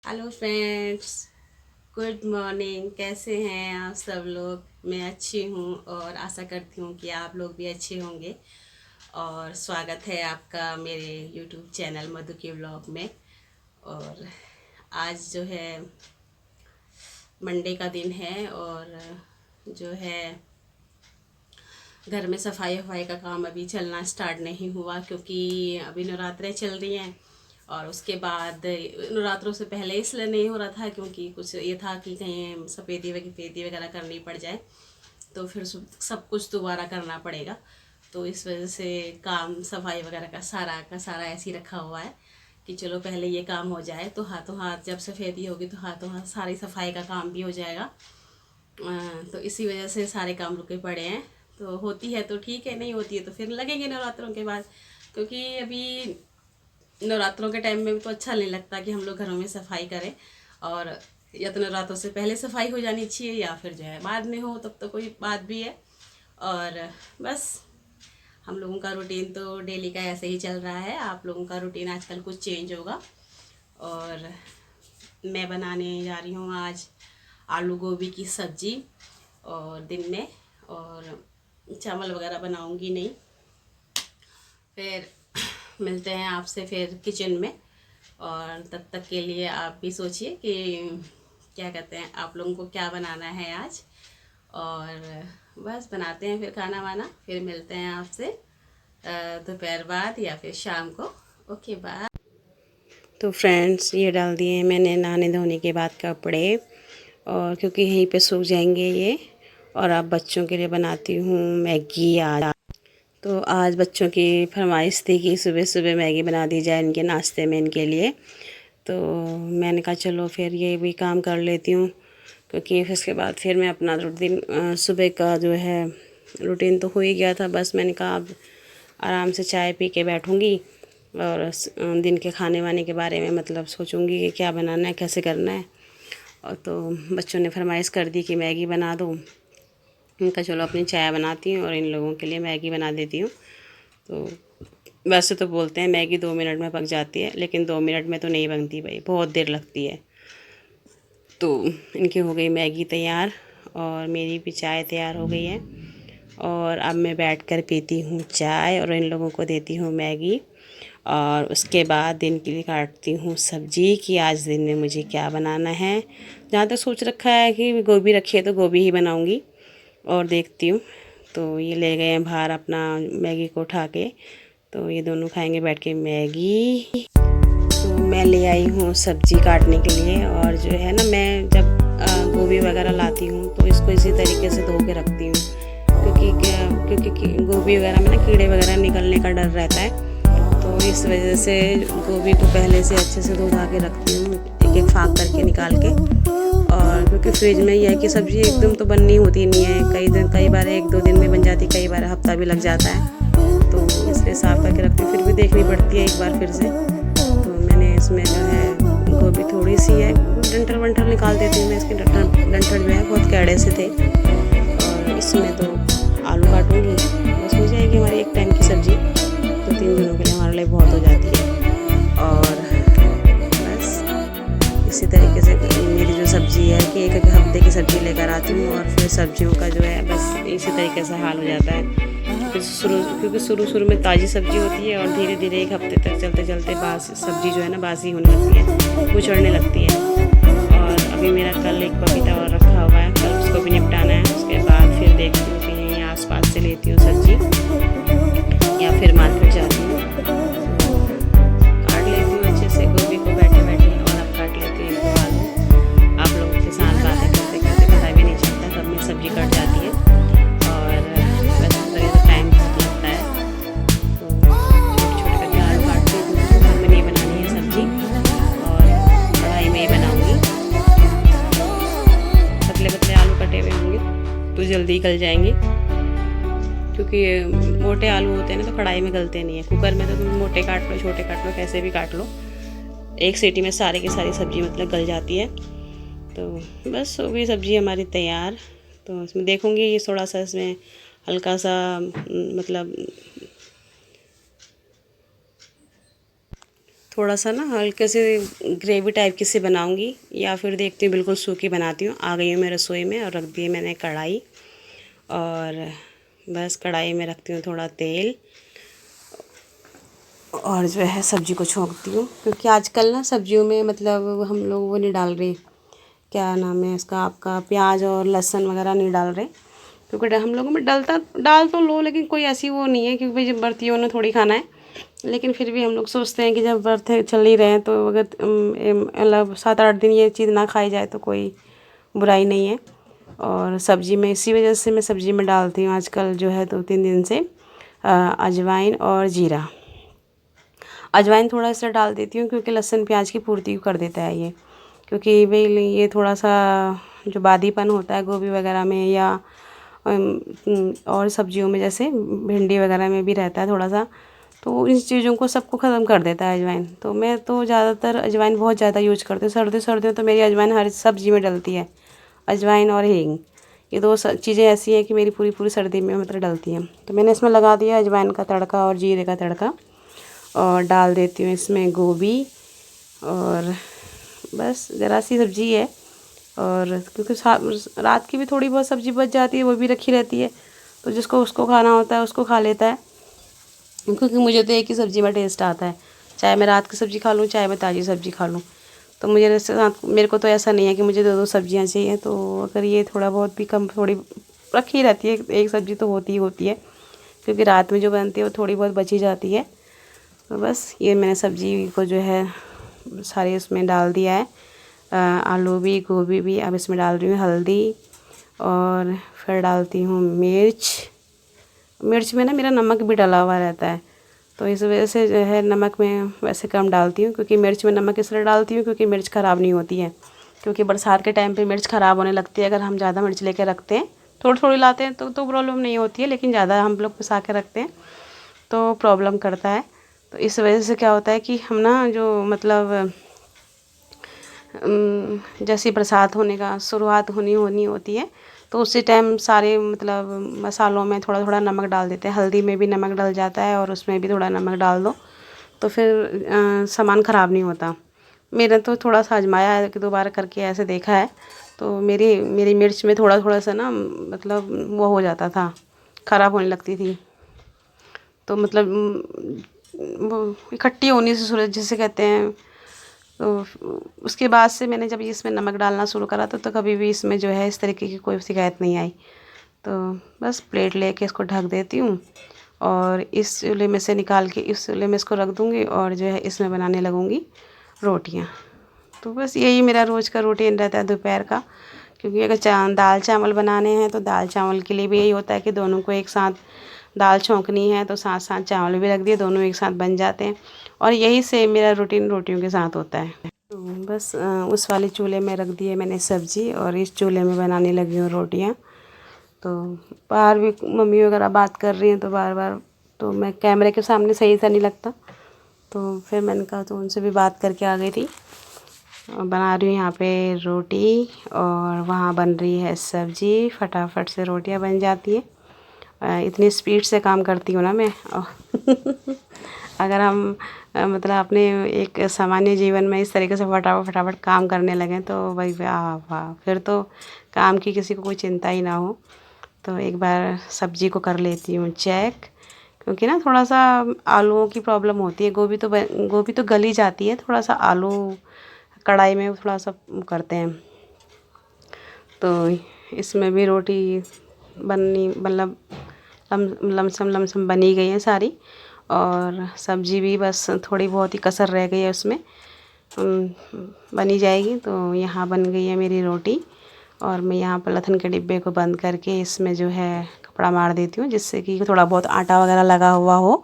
Hello friends, good morning. कैसे हैं आप सब लोग? मैं अच्छी हूँ और आशा करती हूँ कि आप लोग भी अच्छे होंगे। और स्वागत है आपका मेरे यूट्यूब चैनल मधु के व्लॉग में। और आज जो है मंडे का दिन है और जो है घर में सफाई वफाई का काम अभी चलना स्टार्ट नहीं हुआ, क्योंकि अभी नवरात्रें चल रही हैं। और उसके बाद नवरात्रों से पहले इसलिए नहीं हो रहा था क्योंकि कुछ ये था कि कहीं सफ़ेदी वगैरह करनी पड़ जाए, तो फिर सब कुछ दोबारा करना पड़ेगा। तो इस वजह से काम सफाई वगैरह का सारा ऐसे ही रखा हुआ है कि चलो पहले ये काम हो जाए, तो हाथों हाथ जब सफ़ेदी होगी तो हाथों हाथ सारी सफाई का काम भी हो जाएगा। तो इसी वजह से सारे काम रुके पड़े हैं। तो होती है तो ठीक है, नहीं होती है तो फिर लगेंगे नवरात्रों के बाद, क्योंकि अभी नवरात्रों के टाइम में तो अच्छा नहीं लगता कि हम लोग घरों में सफाई करें। और या तो नवरात्रों से पहले सफाई हो जानी चाहिए या फिर जो है बाद में हो, तब तो कोई बात भी है। और बस हम लोगों का रूटीन तो डेली का ऐसे ही चल रहा है। आप लोगों का रूटीन आजकल कुछ चेंज होगा। और मैं बनाने जा रही हूँ आज आलू गोभी की सब्ज़ी और दिन में, और चावल वगैरह बनाऊंगी नहीं। फिर मिलते हैं आपसे फिर किचन में। और तब तक के लिए आप भी सोचिए कि क्या कहते हैं, आप लोगों को क्या बनाना है आज। और बस बनाते हैं फिर खाना वाना, फिर मिलते हैं आपसे दोपहर बाद या फिर शाम को। Okay bye. तो फ्रेंड्स, ये डाल दिए हैं मैंने नहाने धोने के बाद कपड़े, और क्योंकि यहीं पे सूख जाएंगे ये। और अब बच्चों के लिए बनाती हूँ मैगी आज। तो आज बच्चों की फरमाइश थी कि सुबह सुबह मैगी बना दी जाए इनके नाश्ते में इनके लिए। तो मैंने कहा चलो फिर ये भी काम कर लेती हूँ, क्योंकि फिर उसके बाद फिर मैं अपना रूटीन सुबह का जो है रूटीन तो हो ही गया था। बस मैंने कहा अब आराम से चाय पी के बैठूँगी और दिन के खाने वाने के बारे में मतलब सोचूंगी कि क्या बनाना है, कैसे करना है। और तो बच्चों ने फरमाइश कर दी कि मैगी बना दो। उनका चलो अपनी चाय बनाती हूँ और इन लोगों के लिए मैगी बना देती हूँ। तो वैसे तो बोलते हैं मैगी 2 मिनट में पक जाती है, लेकिन 2 मिनट में तो नहीं बनती भाई, बहुत देर लगती है। तो इनकी हो गई मैगी तैयार और मेरी भी चाय तैयार हो गई है। और अब मैं बैठकर पीती हूँ चाय और इन लोगों को देती हूँ मैगी। और उसके बाद दिन के लिए काटती हूँ सब्ज़ी कि आज दिन में मुझे क्या बनाना है। जहाँ तक सोच रखा है कि गोभी रखी है तो गोभी ही बनाऊँगी। और देखती हूँ। तो ये ले गए हैं बाहर अपना मैगी को उठा के, तो ये दोनों खाएंगे बैठ के मैगी। तो मैं ले आई हूँ सब्ज़ी काटने के लिए। और जो है ना, मैं जब गोभी वगैरह लाती हूँ तो इसको इसी तरीके से धो के रखती हूँ, क्योंकि गोभी वगैरह में ना कीड़े वगैरह निकलने का डर रहता है। तो इस वजह से गोभी को पहले से अच्छे से धो धा के रखती हूँ, एक एक फाँक करके निकाल के। और क्योंकि फ्रिज में ये है कि सब्ज़ी एकदम तो बननी होती नहीं है, कई बार 1-2 दिन में बन जाती, कई बार हफ्ता भी लग जाता है। तो इसलिए साफ़ करके रखती हूँ, फिर भी देखनी पड़ती है एक बार फिर से। तो मैंने इसमें जो है गोभी थोड़ी सी है, डंठल वंठल निकाल देती हूँ मैं इसके। डंठल जो है बहुत कैड़े से थे। और इसमें तो आलू काटूँगी, बस हो जाएगी हमारी एक टाइम की सब्ज़ी। 2-3 दिनों के लिए हमारे लिए बहुत हो जाती है। और बस इसी तरीके से मेरी जो सब्ज़ी है कि एक हफ्ते की सब्ज़ी लेकर आती हूँ और फिर सब्जियों का जो है बस इसी तरीके से हाल हो जाता है। फिर क्योंकि शुरू में ताज़ी सब्ज़ी होती है और धीरे धीरे एक हफ्ते तक चलते चलते सब्ज़ी जो है ना बासी होने लगती है, गुजरने लगती है। और अभी मेरा कल एक पपीता और रखा हुआ है, कल उसको भी निपटाना है। उसके बाद फिर देखती हूँ कि यहीं आस पास से लेती हूँ सब्ज़ी या फिर मार्केट जाती हूँ। काट लेती हूँ अच्छे से गोभी को बैठे बैठे, और अब काट लेती हूँ एक आलू। आप लोगों के साथ बातें करते करते पता भी नहीं चलता कब में सब्ज़ी कट जाती है। और वैसे तो टाइम बहुत लगता है। तो छोटे छोटे करके आलू काटती हूँ, कुकर में नहीं बनानी है सब्ज़ी और कढ़ाई में ही बनाऊँगी। पतले पतले आलू कटे हुए होंगे तो जल्दी गल जाएंगे, क्योंकि मोटे आलू होते हैं ना तो कढ़ाई में गलते नहीं है। कुकर में तो तुम मोटे काट लो, छोटे काट लो, कैसे भी काट लो, एक सीटी में सारे की सारी सब्ज़ी मतलब गल जाती है। तो बस हो गई सब्ज़ी हमारी तैयार। तो इसमें देखूँगी ये थोड़ा सा इसमें हल्का सा मतलब थोड़ा सा ना हल्के से ग्रेवी टाइप की से बनाऊंगी, या फिर देखती हूँ बिल्कुल सूखी बनाती हूँ। आ गई हूँ मैं रसोई में और रख दी मैंने कढ़ाई, और बस कढ़ाई में रखती हूँ थोड़ा तेल, और जो है सब्ज़ी को छोंकती हूँ। क्योंकि आजकल ना सब्जियों में मतलब हम लोग वो नहीं डाल रहे, क्या नाम है इसका आपका, प्याज और लहसुन वगैरह नहीं डाल रहे। क्योंकि हम लोगों में डाल तो लो, लेकिन कोई ऐसी वो नहीं है, क्योंकि भाई जब व्रतियों ने थोड़ी खाना है। लेकिन फिर भी हम लोग सोचते हैं कि जब व्रत चल ही रहे हैं तो अगर मतलब 7-8 दिन ये चीज़ ना खाई जाए तो कोई बुराई नहीं है। और सब्ज़ी में इसी वजह से मैं सब्ज़ी में डालती हूँ आजकल जो है 2-3 दिन से अजवाइन और जीरा। अजवाइन थोड़ा सा डाल देती हूँ क्योंकि लहसुन प्याज की पूर्ति कर देता है ये। क्योंकि भाई ये थोड़ा सा जो बादीपन होता है गोभी वगैरह में या और सब्जियों में जैसे भिंडी वगैरह में भी रहता है थोड़ा सा, तो इन चीज़ों को सबको ख़त्म कर देता है अजवाइन। तो मैं तो ज़्यादातर अजवाइन बहुत ज़्यादा यूज करती हूँ। सर्दियों तो मेरी अजवाइन हर सब्ज़ी में डलती है, अजवाइन और हींग। ये दो चीज़ें ऐसी हैं कि मेरी पूरी पूरी सर्दी में मतलब डलती हैं। तो मैंने इसमें लगा दिया अजवाइन का तड़का और जीरे का तड़का, और डाल देती हूँ इसमें गोभी, और बस ज़रा सी सब्ज़ी है। और क्योंकि रात की भी थोड़ी बहुत सब्ज़ी बच जाती है, वो भी रखी रहती है, तो जिसको उसको खाना होता है उसको खा लेता है। क्योंकि मुझे तो एक ही सब्ज़ी में टेस्ट आता है, चाहे मैं रात की सब्ज़ी खा लूँ चाहे मैं ताज़ी सब्ज़ी खा लूँ। तो मेरे को तो ऐसा नहीं है कि मुझे 2-2 सब्ज़ियाँ चाहिए। तो अगर ये थोड़ा बहुत भी कम थोड़ी रखी रहती है, एक सब्ज़ी तो होती ही होती है, क्योंकि रात में जो बनती है वो थोड़ी बहुत बची जाती है। तो बस ये मैंने सब्ज़ी को जो है सारी उसमें डाल दिया है, आलू भी गोभी भी। अब इसमें डाल रही हूँ हल्दी, और फिर डालती हूँ मिर्च में ना मेरा नमक भी डला हुआ रहता है, तो इस वजह से जो है नमक में वैसे कम डालती हूँ। क्योंकि मिर्च में नमक इसलिए डालती हूँ क्योंकि मिर्च ख़राब नहीं होती है। क्योंकि बरसात के टाइम पे मिर्च ख़राब होने लगती है अगर हम ज़्यादा मिर्च लेके रखते हैं। थोड़ी थोड़ी लाते हैं तो प्रॉब्लम नहीं होती है, लेकिन ज़्यादा हम लोग पिसा के रखते हैं तो प्रॉब्लम करता है। तो इस वजह से क्या होता है कि हम ना जो मतलब जैसे बरसात होने का शुरुआत होनी होती है, तो उसी टाइम सारे मतलब मसालों में थोड़ा थोड़ा नमक डाल देते हैं। हल्दी में भी नमक डल जाता है और उसमें भी थोड़ा नमक डाल दो, तो फिर सामान ख़राब नहीं होता। मैंने तो थोड़ा सा आजमाया है कि 2 बार करके ऐसे देखा है, तो मेरी मिर्च में थोड़ा थोड़ा सा ना मतलब वो हो जाता था, ख़राब होने लगती थी। तो मतलब वो इकट्ठी होनी से सूरज जिसे कहते हैं। तो उसके बाद से मैंने जब इसमें नमक डालना शुरू करा तो कभी भी इसमें जो है इस तरीके की कोई शिकायत नहीं आई। तो बस प्लेट लेके इसको ढक देती हूँ, और इस चूल्हे में से निकाल के इस चूल्हे में इसको रख दूँगी, और जो है इसमें बनाने लगूँगी रोटियाँ। तो बस यही मेरा रोज़ का रूटीन रहता है दोपहर का। क्योंकि अगर दाल चावल बनाने हैं तो दाल चावल के लिए भी यही होता है कि दोनों को एक साथ दाल छौंकनी है, तो साथ साथ चावल भी रख दिए, दोनों एक साथ बन जाते हैं। और यही सेम मेरा रूटीन रोटियों के साथ होता है। तो बस उस वाले चूल्हे में रख दिए मैंने सब्ज़ी, और इस चूल्हे में बनाने लगी हूँ रोटियाँ। तो बाहर भी मम्मी वगैरह बात कर रही हैं तो बार बार तो मैं कैमरे के सामने सही सा नहीं लगता, तो फिर मैंने कहा तो उनसे भी बात करके आ गई थी। बना रही हूँ यहाँ पे रोटी, और वहाँ बन रही है सब्ज़ी। फटाफट से रोटियाँ बन जाती है, इतनी स्पीड से काम करती हूँ ना मैं। अगर हम मतलब अपने एक सामान्य जीवन में इस तरीके से फटाफट फटाफट काम करने लगें तो भाई वाह वाह, फिर तो काम की किसी को कोई चिंता ही ना हो। तो एक बार सब्ज़ी को कर लेती हूँ चेक, क्योंकि ना थोड़ा सा आलूओं की प्रॉब्लम होती है। गोभी तो गल ही जाती है, थोड़ा सा आलू कढ़ाई में थोड़ा सा करते हैं। तो इसमें भी रोटी बननी मतलब लमसम बनी गई है सारी, और सब्ज़ी भी बस थोड़ी बहुत ही कसर रह गई है उसमें, बनी जाएगी। तो यहाँ बन गई है मेरी रोटी, और मैं यहाँ पॉलीथिन के डिब्बे को बंद करके इसमें जो है कपड़ा मार देती हूँ, जिससे कि थोड़ा बहुत आटा वगैरह लगा हुआ हो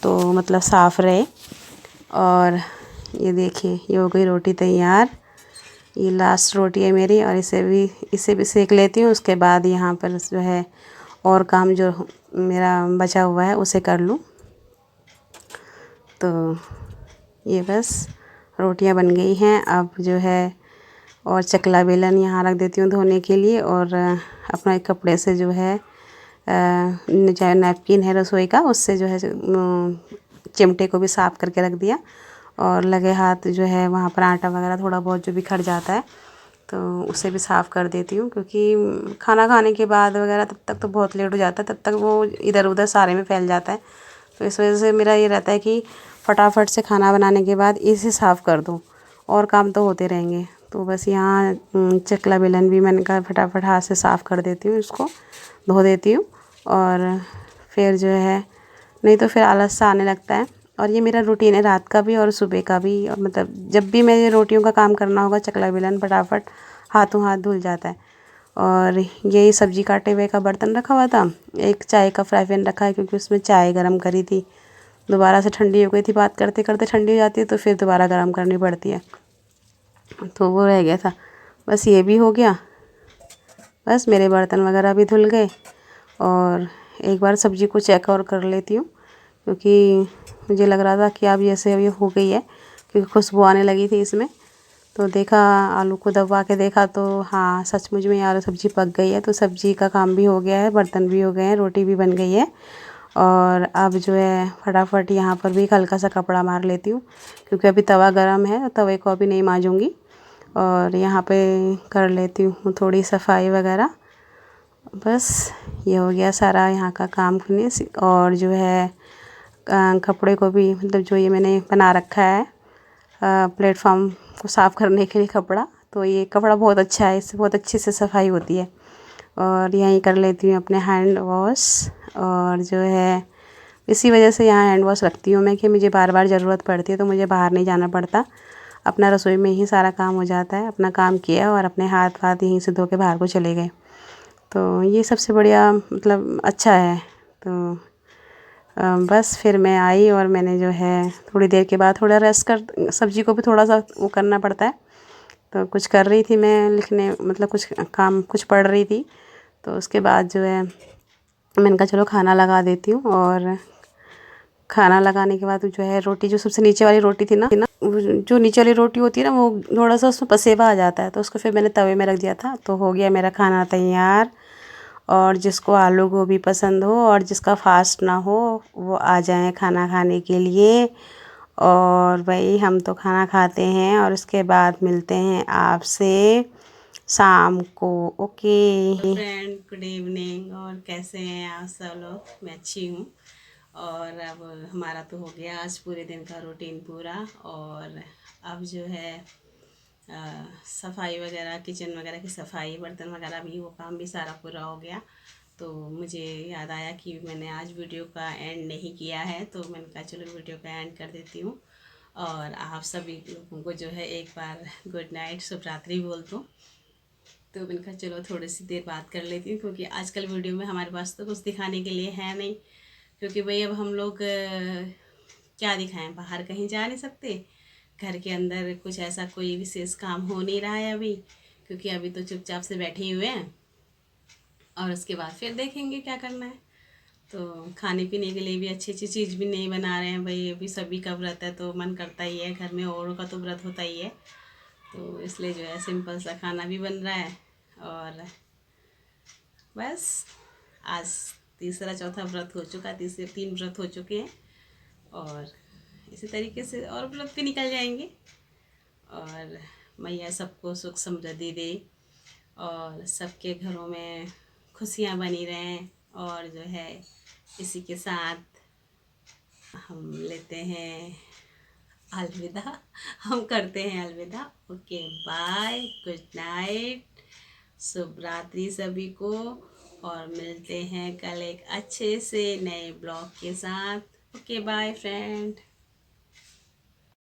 तो मतलब साफ़ रहे। और ये देखिए ये हो गई रोटी तैयार। ये लास्ट रोटी है मेरी, और इसे भी सेक लेती हूँ। उसके बाद यहाँ पर जो है और काम जो मेरा बचा हुआ है उसे कर लूँ। तो ये बस रोटियां बन गई हैं। अब जो है और चकला बेलन यहाँ रख देती हूँ धोने के लिए, और अपना एक कपड़े से जो है चाहे नैपकिन है रसोई का उससे जो है चिमटे को भी साफ़ करके रख दिया। और लगे हाथ जो है वहाँ पर आटा वगैरह थोड़ा बहुत जो बिखर जाता है तो उसे भी साफ़ कर देती हूँ, क्योंकि खाना खाने के बाद वगैरह तब तक तो बहुत लेट हो जाता है, तब तक वो इधर उधर सारे में फैल जाता है। तो इस वजह से मेरा ये रहता है कि फटाफट से खाना बनाने के बाद इसे साफ़ कर दूँ और काम तो होते रहेंगे। तो बस यहाँ चकला बेलन भी मैंने कहा फटाफट हाथ से साफ़ कर देती हूँ, इसको धो देती हूँ और फिर जो है नहीं तो फिर आलस सा आने लगता है। और ये मेरा रूटीन है रात का भी और सुबह का भी, और मतलब जब भी मैं रोटियों का काम करना होगा चकला बेलन फटाफट हाथों हाथ धुल जाता है। और यही सब्ज़ी काटे हुए का बर्तन रखा हुआ था, एक चाय का फ्राई पैन रखा है क्योंकि उसमें चाय गर्म करी थी, दोबारा से ठंडी हो गई थी, बात करते करते ठंडी हो जाती है तो फिर दोबारा गर्म करनी पड़ती है, तो वो रह गया था। बस ये भी हो गया, बस मेरे बर्तन वगैरह भी धुल गए। और एक बार सब्ज़ी को चेक और कर लेती हूँ, क्योंकि मुझे लग रहा था कि अब जैसे अभी हो गई है, क्योंकि खुशबू आने लगी थी इसमें। तो देखा, आलू को दबा के देखा तो हाँ सचमुच में यार सब्ज़ी पक गई है। तो सब्ज़ी का काम भी हो गया है, बर्तन भी हो गए हैं, रोटी भी बन गई है। और अब जो है फटाफट यहाँ पर भी हल्का सा कपड़ा मार लेती हूँ, क्योंकि अभी तवा गरम है, तवे को अभी नहीं मांजूँगी। और यहाँ पे कर लेती हूँ थोड़ी सफाई वगैरह। बस ये हो गया सारा यहाँ का काम फिनिश। और जो है कपड़े को भी, मतलब जो ये मैंने बना रखा है प्लेटफॉर्म को साफ़ करने के लिए कपड़ा, तो ये कपड़ा बहुत अच्छा है, इससे बहुत अच्छे से सफाई होती है। और यहीं कर लेती हूँ अपने हैंड वॉश। और जो है इसी वजह से यहाँ हैंड वॉश रखती हूँ मैं कि मुझे बार बार ज़रूरत पड़ती है तो मुझे बाहर नहीं जाना पड़ता, अपना रसोई में ही सारा काम हो जाता है। अपना काम किया और अपने हाथ वाथ यहीं से धो के बाहर को चले गए, तो ये सबसे बढ़िया मतलब अच्छा है। तो बस फिर मैं आई और मैंने जो है थोड़ी देर के बाद थोड़ा रेस्ट कर, सब्ज़ी को भी थोड़ा सा वो करना पड़ता है। तो कुछ कर रही थी मैं, लिखने मतलब कुछ काम कुछ पढ़ रही थी। तो उसके बाद जो है मैंने कहा चलो खाना लगा देती हूँ। और खाना लगाने के बाद जो है रोटी, जो सबसे नीचे वाली रोटी थी ना, जो नीचे वाली रोटी होती है ना, वो थोड़ा सा उसमें पसेवा आ जाता है, तो उसको फिर मैंने तवे में रख दिया था। तो हो गया मेरा खाना तैयार। और जिसको आलू गोभी पसंद हो और जिसका फास्ट ना हो वो आ जाए खाना खाने के लिए। और भाई हम तो खाना खाते हैं और उसके बाद मिलते हैं आपसे शाम को। Okay friend, good evening. और कैसे हैं आप सब लोग? मैं अच्छी हूँ। और अब हमारा तो हो गया आज पूरे दिन का रूटीन पूरा। और अब जो है सफाई वगैरह, किचन वगैरह की सफाई, बर्तन वगैरह भी, वो काम भी सारा पूरा हो गया। तो मुझे याद आया कि मैंने आज वीडियो का एंड नहीं किया है, तो मैंने कहा चलो वीडियो का एंड कर देती हूँ। और आप सभी लोगों को जो है एक बार गुड नाइट, शुभ रात्रि बोल दूँ। तो मैंने कहा चलो थोड़ी सी देर बात कर लेती हूँ, क्योंकि आजकल वीडियो में हमारे पास तो कुछ दिखाने के लिए है नहीं। क्योंकि भाई अब हम लोग क्या दिखाएं, बाहर कहीं जा नहीं सकते, घर के अंदर कुछ ऐसा कोई विशेष काम हो नहीं रहा है अभी, क्योंकि अभी तो चुपचाप से बैठे हुए हैं। और उसके बाद फिर देखेंगे क्या करना है। तो खाने पीने के लिए भी अच्छी अच्छी चीज़ भी नहीं बना रहे हैं भाई, अभी सभी का व्रत है तो मन करता ही है, घर में औरों का तो व्रत होता ही है। तो इसलिए जो है सिंपल सा खाना भी बन रहा है। और बस आज तीसरा चौथा व्रत हो चुका, तीसरे 3 व्रत हो चुके हैं। और इसी तरीके से और व्रत भी निकल जाएंगे। और मैया सबको सुख समृद्धि दे और सबके घरों में खुशियाँ बनी रहें। और जो है इसी के साथ हम लेते हैं अलविदा, हम करते हैं अलविदा। ओके बाय, गुड नाइट, शुभ रात्रि सभी को। और मिलते हैं कल एक अच्छे से नए ब्लॉग के साथ। Okay bye friend.